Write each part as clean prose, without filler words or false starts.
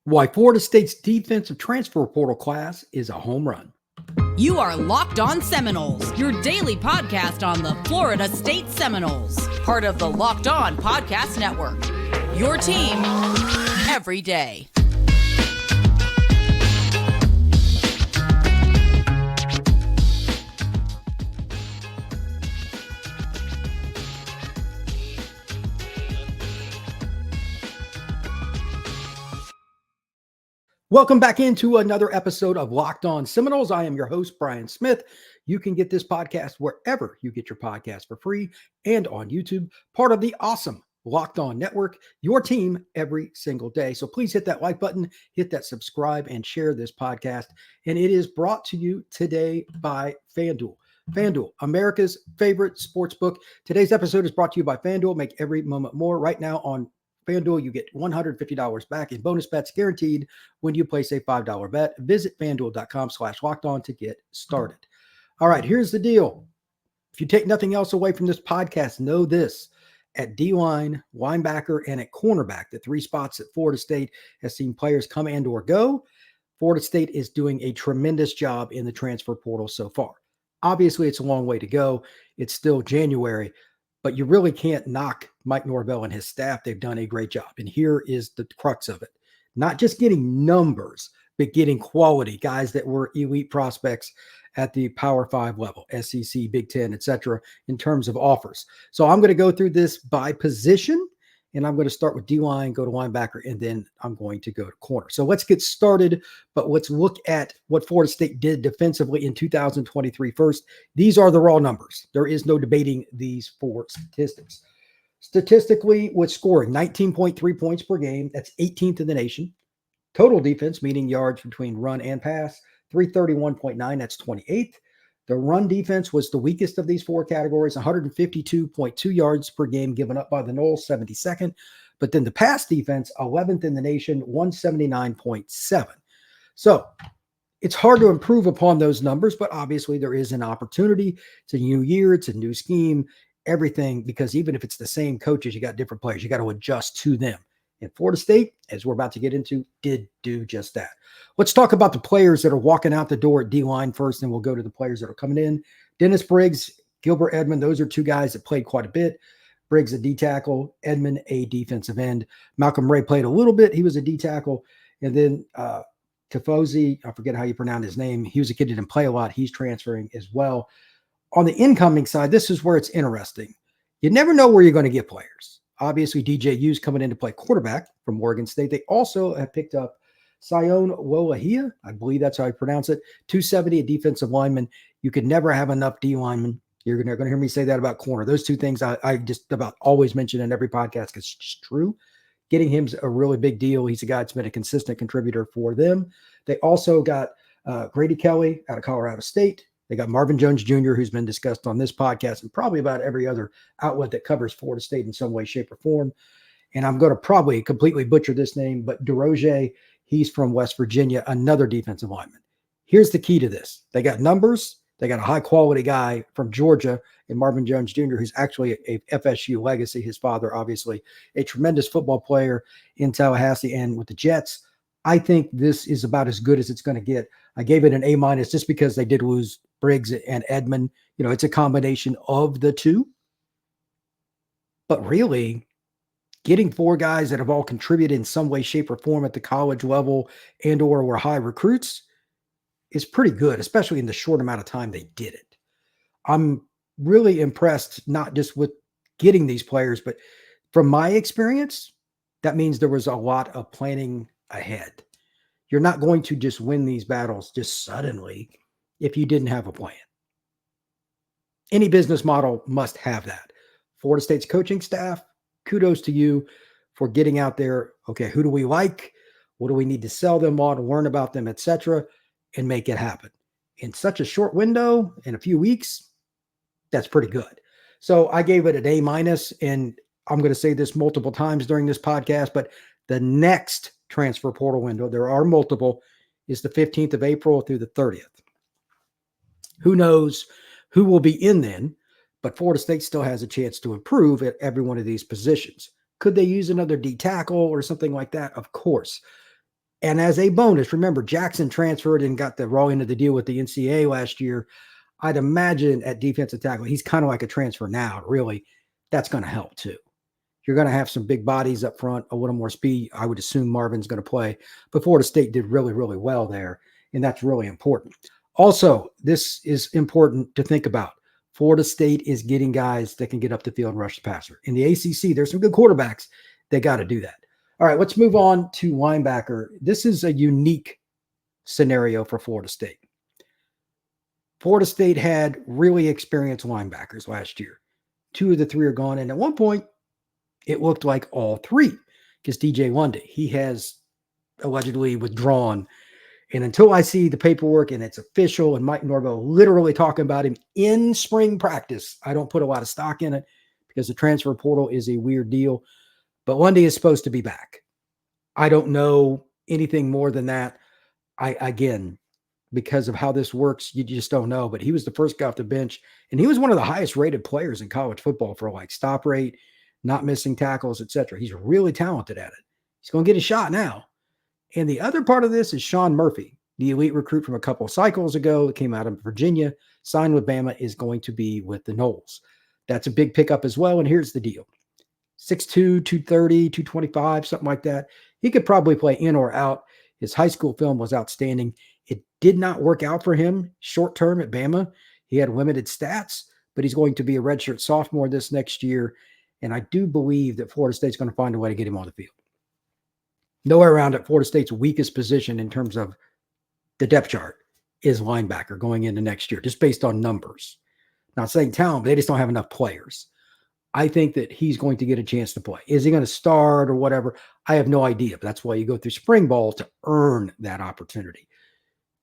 Why Florida State's defensive transfer portal class is a home run. You are Locked On Seminoles, your daily podcast on the Florida State Seminoles, part of the Locked On Podcast Network. Your team every day. Welcome back into another episode of Locked On Seminoles. I am your host, Brian Smith. You can get this podcast wherever you get your podcast for free and on YouTube, part of the awesome Locked On Network, your team every single day. So please hit that like button, hit that subscribe, and share this podcast. And it is brought to you today by FanDuel. FanDuel, America's favorite sportsbook. Today's episode is brought to you by FanDuel. Make every moment more. Right now on FanDuel, you get $150 back in bonus bets guaranteed when you place a $5 bet. Visit FanDuel.com/lockedon to get started. All right, here's the deal. If you take nothing else away from this podcast, know this. At D-line, linebacker, and at cornerback, the three spots that Florida State has seen players come and or go, Florida State is doing a tremendous job in the transfer portal so far. Obviously, it's a long way to go. It's still January. But you really can't knock Mike Norvell and his staff. They've done a great job. And here is the crux of it. Not just getting numbers, but getting quality guys that were elite prospects at the Power 5 level, SEC, Big Ten, etc., in terms of offers. So I'm going to go through this by position, and I'm going to start with D-line, go to linebacker, and then I'm going to go to corner. So let's get started, but let's look at what Florida State did defensively in 2023 first. These are the raw numbers. There is no debating these four statistics. Statistically, with scoring 19.3 points per game, that's 18th in the nation. Total defense, meaning yards between run and pass, 331.9, that's 28th. The run defense was the weakest of these four categories, 152.2 yards per game given up by the Noles, 72nd. But then the pass defense, 11th in the nation, 179.7. So it's hard to improve upon those numbers, but obviously there is an opportunity. It's a new year. It's a new scheme, everything, because even if it's the same coaches, you got different players. You got to adjust to them. And Florida State, as we're about to get into, did do just that. Let's talk about the players that are walking out the door at D-line first, and we'll go to the players that are coming in. Dennis Briggs, Gilbert Edmond, those are two guys that played quite a bit. Briggs, a D-tackle, Edmond, a defensive end. Malcolm Ray played a little bit. He was a D-tackle. And then Tifosi, I forget how you pronounce his name. He was a kid that didn't play a lot. He's transferring as well. On the incoming side, this is where it's interesting. You never know where you're going to get players. Obviously, DJ U's coming in to play quarterback from Morgan State. They also have picked up Sione Lolohea. I believe that's how I pronounce it. 270, a defensive lineman. You could never have enough D linemen. You're going to hear me say that about corner. Those two things I just about always mention in every podcast because it's just true. Getting him's a really big deal. He's a guy that's been a consistent contributor for them. They also got Grady Kelly out of Colorado State. They got Marvin Jones Jr., who's been discussed on this podcast and probably about every other outlet that covers Florida State in some way, shape, or form. And I'm going to probably completely butcher this name, but DeRoche, he's from West Virginia, another defensive lineman. Here's the key to this. They got numbers. They got a high-quality guy from Georgia in Marvin Jones Jr., who's actually a FSU legacy. His father, obviously, a tremendous football player in Tallahassee and with the Jets. I think this is about as good as it's going to get. I gave it an A- just because they did lose Briggs and Edmond. You know, it's a combination of the two. But really, getting four guys that have all contributed in some way, shape, or form at the college level and or were high recruits is pretty good, especially in the short amount of time they did it. I'm really impressed, not just with getting these players, but from my experience, that means there was a lot of planning ahead. You're not going to just win these battles just suddenly if you didn't have a plan. Any business model must have that. Florida State's coaching staff, kudos to you for getting out there. Okay, who do we like? What do we need to sell them on, learn about them, etc., and make it happen. In such a short window, in a few weeks, that's pretty good. So I gave it an A-, and I'm going to say this multiple times during this podcast, but the next transfer portal window, there are multiple, is the 15th of April through the 30th. Who knows who will be in then, but Florida State still has a chance to improve at every one of these positions. Could they use another D tackle or something like that? Of course. And as a bonus, remember, Jackson transferred and got the raw end of the deal with the NCAA last year. I'd imagine at defensive tackle, he's kind of like a transfer now, really. That's going to help too. You're going to have some big bodies up front, a little more speed. I would assume Marvin's going to play. But Florida State did really, really well there, and that's really important. Also, this is important to think about. Florida State is getting guys that can get up the field and rush the passer. In the ACC, there's some good quarterbacks. They got to do that. All right, let's move on to linebacker. This is a unique scenario for Florida State. Florida State had really experienced linebackers last year. 2 of the 3 are gone, and at one point, it looked like all 3 because DJ Lundy, he has allegedly withdrawn. And until I see the paperwork and it's official and Mike Norvell literally talking about him in spring practice, I don't put a lot of stock in it because the transfer portal is a weird deal. But Lundy is supposed to be back. I don't know anything more than that. Again, because of how this works, you just don't know. But he was the first guy off the bench, and he was one of the highest rated players in college football for like stop rate, not missing tackles, etc. He's really talented at it. He's going to get a shot now. And the other part of this is Shawn Murphy, the elite recruit from a couple of cycles ago that came out of Virginia, signed with Bama, is going to be with the Noles. That's a big pickup as well. And here's the deal. 6'2", 230, 225, something like that. He could probably play in or out. His high school film was outstanding. It did not work out for him short term at Bama. He had limited stats, but he's going to be a redshirt sophomore this next year. And I do believe that Florida State's going to find a way to get him on the field. Nowhere around it, Florida State's weakest position in terms of the depth chart is linebacker going into next year, just based on numbers. Not saying talent, but they just don't have enough players. I think that he's going to get a chance to play. Is he going to start or whatever? I have no idea. But that's why you go through spring ball to earn that opportunity.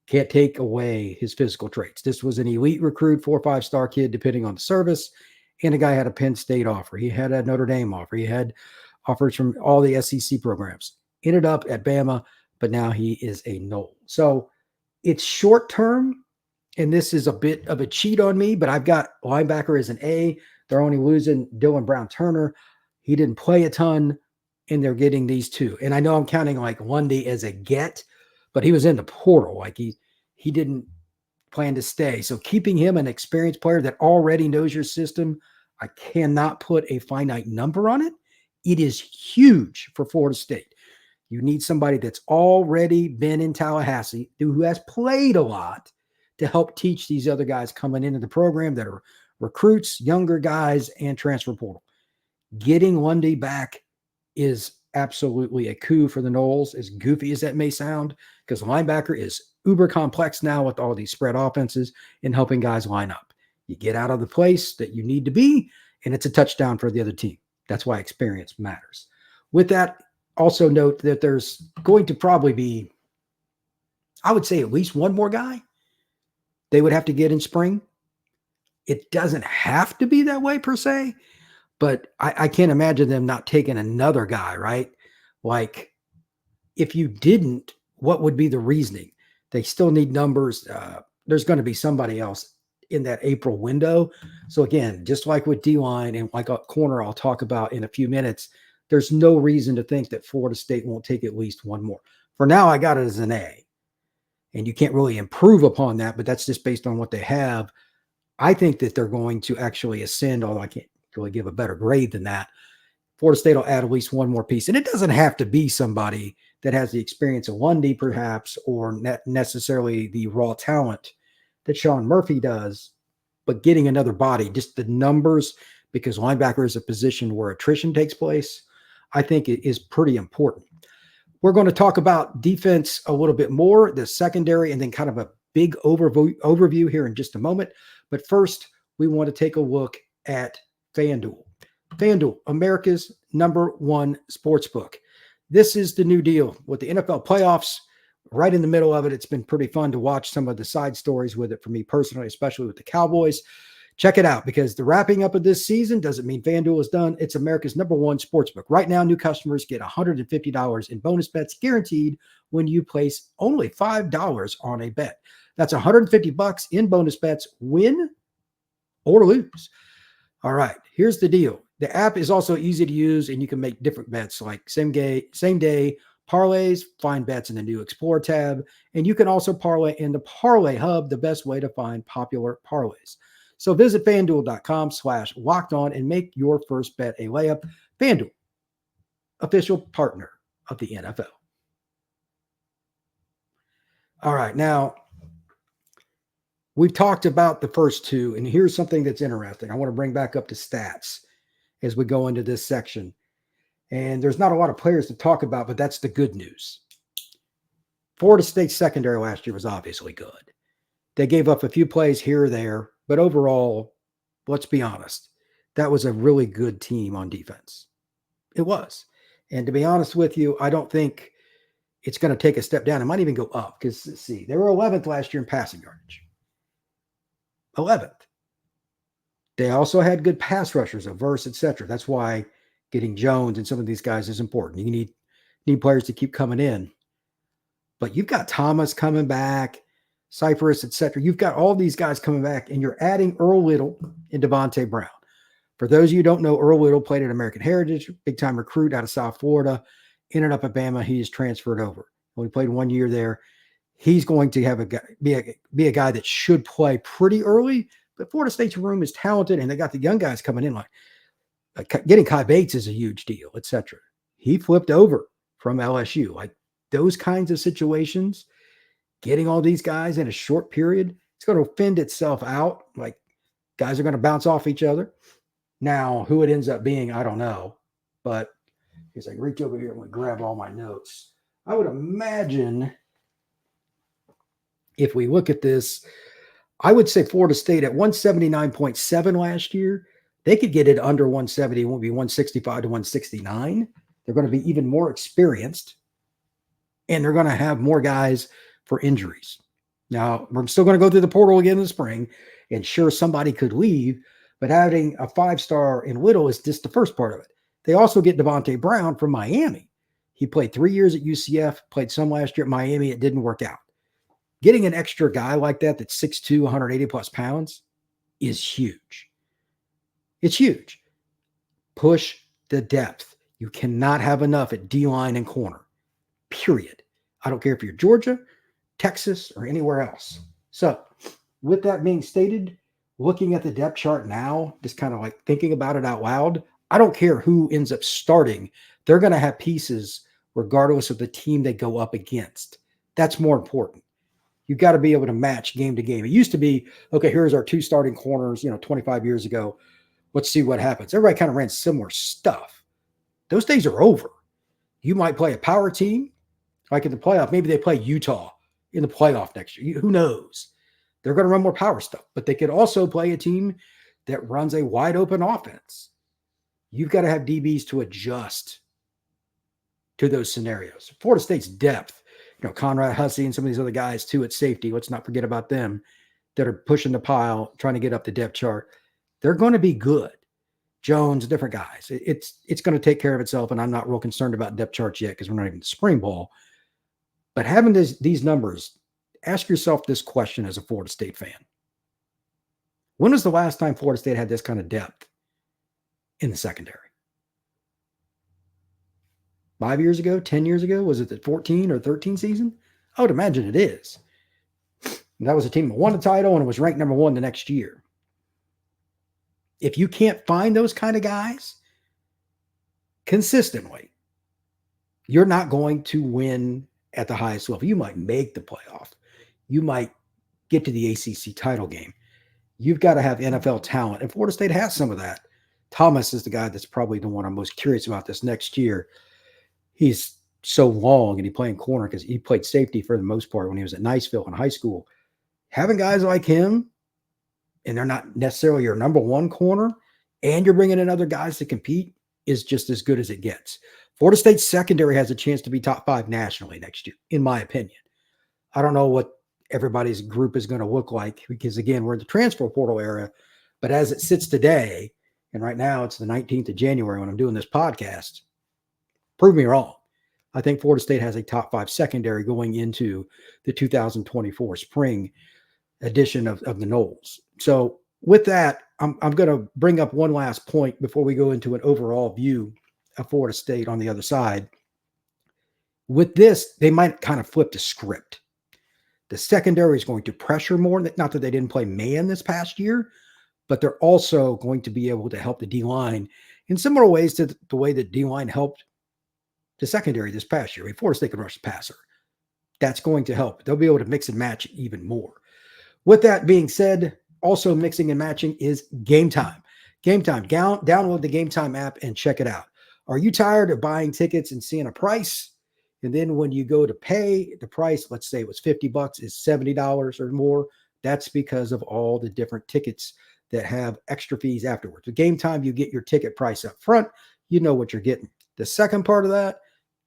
Can't take away his physical traits. This was an elite recruit, 4 or 5-star kid, depending on the service. And the guy had a Penn State offer. He had a Notre Dame offer. He had offers from all the SEC programs. Ended up at Bama, but now he is a Nole. So it's short term, and this is a bit of a cheat on me, but I've got linebacker as an A. They're only losing Dylan Brown-Turner. He didn't play a ton, and they're getting these 2. And I know I'm counting like Lundy as a get, but he was in the portal. Like he didn't plan to stay. So keeping him an experienced player that already knows your system, I cannot put a finite number on it. It is huge for Florida State. You need somebody that's already been in Tallahassee, who has played a lot, to help teach these other guys coming into the program that are recruits, younger guys, and transfer portal. Getting Lundy back is absolutely a coup for the Noles, as goofy as that may sound, because linebacker is uber complex now with all these spread offenses and helping guys line up. You get out of the place that you need to be, and it's a touchdown for the other team. That's why experience matters. With that, also note that there's going to probably be, I would say, at least one more guy they would have to get in spring. It doesn't have to be that way per se, but I can't imagine them not taking another guy, right? Like, if you didn't, what would be the reasoning? They still need numbers. There's going to be somebody else in that April window. So again, just like with D-line and like a corner I'll talk about in a few minutes, there's no reason to think that Florida State won't take at least one more. For now, I got it as an A. And you can't really improve upon that, but that's just based on what they have. I think that they're going to actually ascend, although I can't really give a better grade than that. Florida State will add at least one more piece. And it doesn't have to be somebody that has the experience of Lundy, perhaps, or not necessarily the raw talent that Shawn Murphy does, but getting another body, just the numbers, because linebacker is a position where attrition takes place, I think it is pretty important. We're going to talk about defense a little bit more, the secondary, and then kind of a big overview here in just a moment. But first, we want to take a look at FanDuel. FanDuel, America's #1 sportsbook. This is the new deal with the NFL playoffs right in the middle of it. It's been pretty fun to watch some of the side stories with it for me personally, especially with the Cowboys. Check it out, because the wrapping up of this season doesn't mean FanDuel is done. It's America's #1 sportsbook. Right now, new customers get $150 in bonus bets guaranteed when you place only $5 on a bet. That's $150 in bonus bets, win or lose. All right, here's the deal. The app is also easy to use, and you can make different bets like same day parlays, find bets in the new Explore tab, and you can also parlay in the Parlay Hub, the best way to find popular parlays. So visit FanDuel.com/lockedon and make your first bet a layup. FanDuel, official partner of the NFL. All right, now we've talked about the first two, and here's something that's interesting. I want to bring back up the stats as we go into this section. And there's not a lot of players to talk about, but that's the good news. Florida State's secondary last year was obviously good. They gave up a few plays here or there, but overall, let's be honest, that was a really good team on defense. It was. And to be honest with you, I don't think it's going to take a step down. It might even go up because, see, they were 11th last year in passing yardage. 11th. They also had good pass rushers, a Verse, etc. That's why getting Jones and some of these guys is important. You need players to keep coming in. But you've got Thomas coming back, Cypress, etc. You've got all these guys coming back, and you're adding Earl Little and Davonte Brown. For those of you who don't know, Earl Little played at American Heritage, big-time recruit out of South Florida, ended up at Bama. He is transferred over. Only played 1 year there. He's going to have be a guy that should play pretty early, but Florida State's room is talented, and they got the young guys coming in. Like getting Kai Bates is a huge deal, etc. He flipped over from LSU. Like those kinds of situations, getting all these guys in a short period, it's going to fend itself out. Like guys are going to bounce off each other. Now, who it ends up being, I don't know. But as I reach over here and grab all my notes, I would imagine if we look at this, I would say Florida State at 179.7 last year, they could get it under 170. It won't be 165 to 169. They're going to be even more experienced, and they're going to have more guys for injuries. Now, we're still going to go through the portal again in the spring, and sure, somebody could leave, but having a five-star in Little is just the first part of it. They also get Davonte Brown from Miami. He played 3 years at UCF, played some last year at Miami. It didn't work out. Getting an extra guy like that that's 6'2", 180 plus pounds is huge. It's huge. Push the depth. You cannot have enough at D-line and corner, period. I don't care if you're Georgia, Texas, or anywhere else. So with that being stated, looking at the depth chart now, just kind of like thinking about it out loud, I don't care who ends up starting. They're going to have pieces regardless of the team they go up against. That's more important. You've got to be able to match game to game. It used to be, okay, here's our two starting corners, 25 years ago. Let's see what happens. Everybody kind of ran similar stuff. Those days are over. You might play a power team, like in the playoff. Maybe they play Utah in the playoff next year. Who knows? They're going to run more power stuff, but they could also play a team that runs a wide open offense. You've got to have DBs to adjust to those scenarios. Florida State's depth, Conrad Hussey and some of these other guys too at safety. Let's not forget about them that are pushing the pile, trying to get up the depth chart. They're going to be good. Jones, different guys. It's going to take care of itself, and I'm not real concerned about depth charts yet because we're not even the spring ball. But having these numbers, ask yourself this question as a Florida State fan. When was the last time Florida State had this kind of depth in the secondary? 5 years ago, 10 years ago? Was it the 14 or 13 season? I would imagine it is. And that was a team that won the title and it was ranked number one the next year. If you can't find those kind of guys consistently, you're not going to win at the highest level. You might make the playoff. You might get to the ACC title game. You've got to have NFL talent, and Florida State has some of that. Thomas is the guy that's probably the one I'm most curious about this next year. He's so long, and he played corner because he played safety for the most part when he was at Niceville in high school. Having guys like him, and they're not necessarily your number one corner, and you're bringing in other guys to compete, is just as good as it gets. Florida State's secondary has a chance to be top 5 nationally next year, in my opinion. I don't know what everybody's group is going to look like because, again, we're in the transfer portal era. But as it sits today, and right now it's the 19th of January when I'm doing this podcast, prove me wrong. I think Florida State has a top 5 secondary going into the 2024 spring edition of the Noles. So with that, I'm going to bring up one last point before we go into an overall view of Florida State on the other side. With this, they might kind of flip the script. The secondary is going to pressure more. Not that they didn't play man this past year, but they're also going to be able to help the D-line in similar ways to the way that D-line helped the secondary this past year. Florida State could rush the passer. That's going to help. They'll be able to mix and match even more. With that being said, also mixing and matching is Gametime. Gametime. Download the Gametime app and check it out. Are you tired of buying tickets and seeing a price? And then when you go to pay, the price, let's say it was $50, is $70 or more. That's because of all the different tickets that have extra fees afterwards. With Gametime, you get your ticket price up front. You know what you're getting. The second part of that,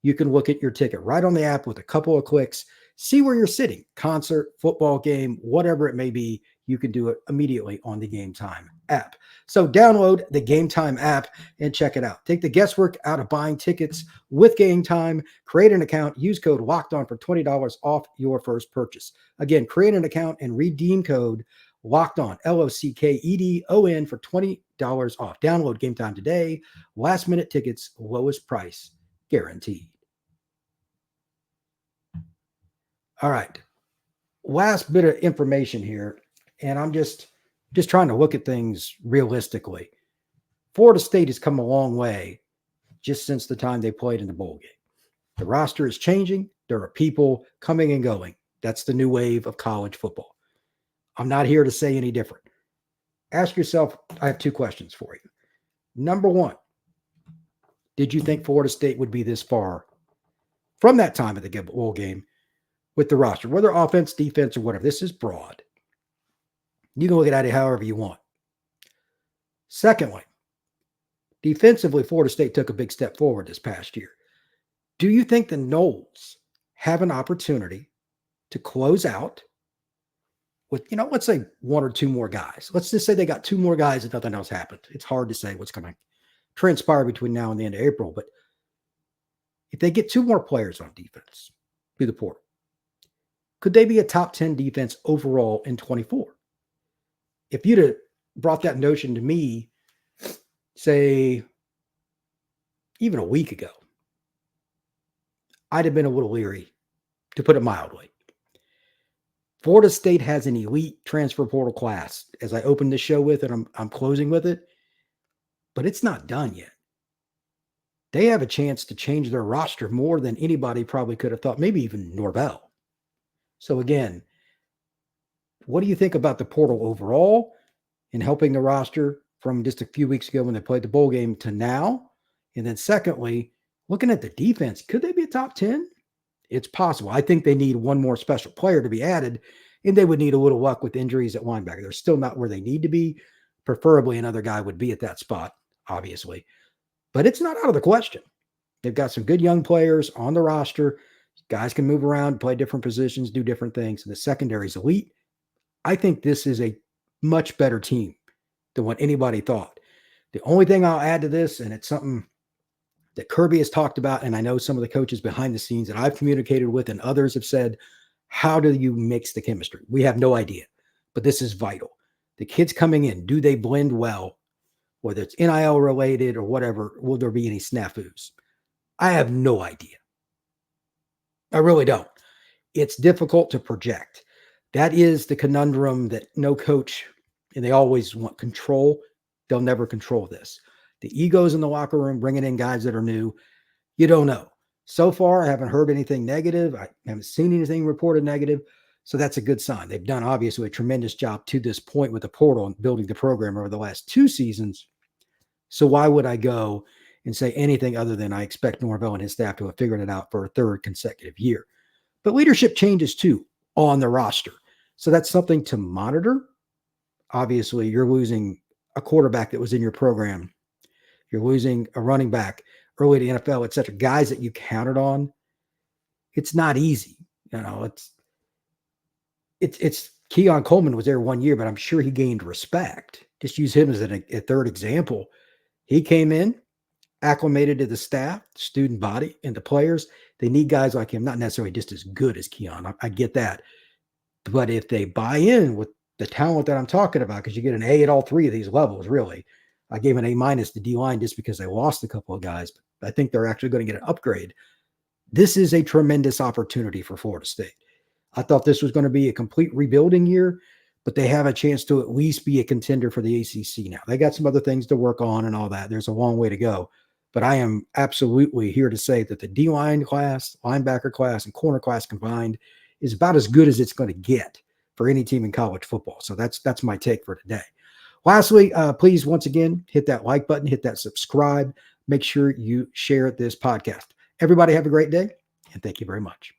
you can look at your ticket right on the app with a couple of clicks, see where you're sitting, concert, football game, whatever it may be. You can do it immediately on the Gametime app. So download the Gametime app and check it out. Take the guesswork out of buying tickets with Gametime. Create an account. Use code LOCKEDON for $20 off your first purchase. Again, create an account and redeem code LOCKEDON, LOCKEDON for $20 off. Download Gametime today. Last minute tickets, lowest price guaranteed. All right. Last bit of information here. And I'm just trying to look at things realistically. Florida State has come a long way just since the time they played in the bowl game. The roster is changing. There are people coming and going. That's the new wave of college football. I'm not here to say any different. Ask yourself, I have two questions for you. Number one, did you think Florida State would be this far from that time of the bowl game with the roster, whether offense, defense, or whatever? This is broad. You can look at it however you want. Secondly, defensively, Florida State took a big step forward this past year. Do you think the Noles have an opportunity to close out with, let's say one or two more guys? Let's just say they got two more guys and nothing else happened. It's hard to say what's going to transpire between now and the end of April. But if they get two more players on defense through the portal, could they be a top 10 defense overall in 24? If you'd have brought that notion to me, say, even a week ago, I'd have been a little leery, to put it mildly. Florida State has an elite transfer portal class, as I opened the show with, and I'm closing with it, but it's not done yet. They have a chance to change their roster more than anybody probably could have thought, maybe even Norvell. So again, what do you think about the portal overall in helping the roster from just a few weeks ago when they played the bowl game to now? And then secondly, looking at the defense, could they be a top 10? It's possible. I think they need one more special player to be added, and they would need a little luck with injuries at linebacker. They're still not where they need to be. Preferably another guy would be at that spot, obviously. But it's not out of the question. They've got some good young players on the roster. Guys can move around, play different positions, do different things. And the secondary is elite. I think this is a much better team than what anybody thought. The only thing I'll add to this, and it's something that Kirby has talked about, and I know some of the coaches behind the scenes that I've communicated with and others have said, how do you mix the chemistry? We have no idea, but this is vital. The kids coming in, do they blend well? Whether it's NIL related or whatever, will there be any snafus? I have no idea. I really don't. It's difficult to project. That is the conundrum that no coach, and they always want control. They'll never control this. The egos in the locker room, bringing in guys that are new, you don't know. So far, I haven't heard anything negative. I haven't seen anything reported negative. So that's a good sign. They've done, obviously, a tremendous job to this point with the portal and building the program over the last two seasons. So why would I go and say anything other than I expect Norvell and his staff to have figured it out for a third consecutive year? But leadership changes, too, on the roster. So that's something to monitor. Obviously, you're losing a quarterback that was in your program. You're losing a running back early to NFL, et cetera, guys that you counted on. It's not easy. It's Keon Coleman was there 1 year, but I'm sure he gained respect. Just use him as a third example. He came in, acclimated to the staff, student body, and the players. They need guys like him, not necessarily just as good as Keon. I get that. But if they buy in with the talent that I'm talking about, because you get an A at all three of these levels, really. I gave an A- to D-line just because they lost a couple of guys, but I think they're actually going to get an upgrade. This is a tremendous opportunity for Florida State. I thought this was going to be a complete rebuilding year, but they have a chance to at least be a contender for the ACC now. They got some other things to work on and all that. There's a long way to go. But I am absolutely here to say that the D-line class, linebacker class, and corner class combined is about as good as it's going to get for any team in college football. So that's my take for today. Lastly, please, once again, hit that like button, hit that subscribe. Make sure you share this podcast. Everybody have a great day, and thank you very much.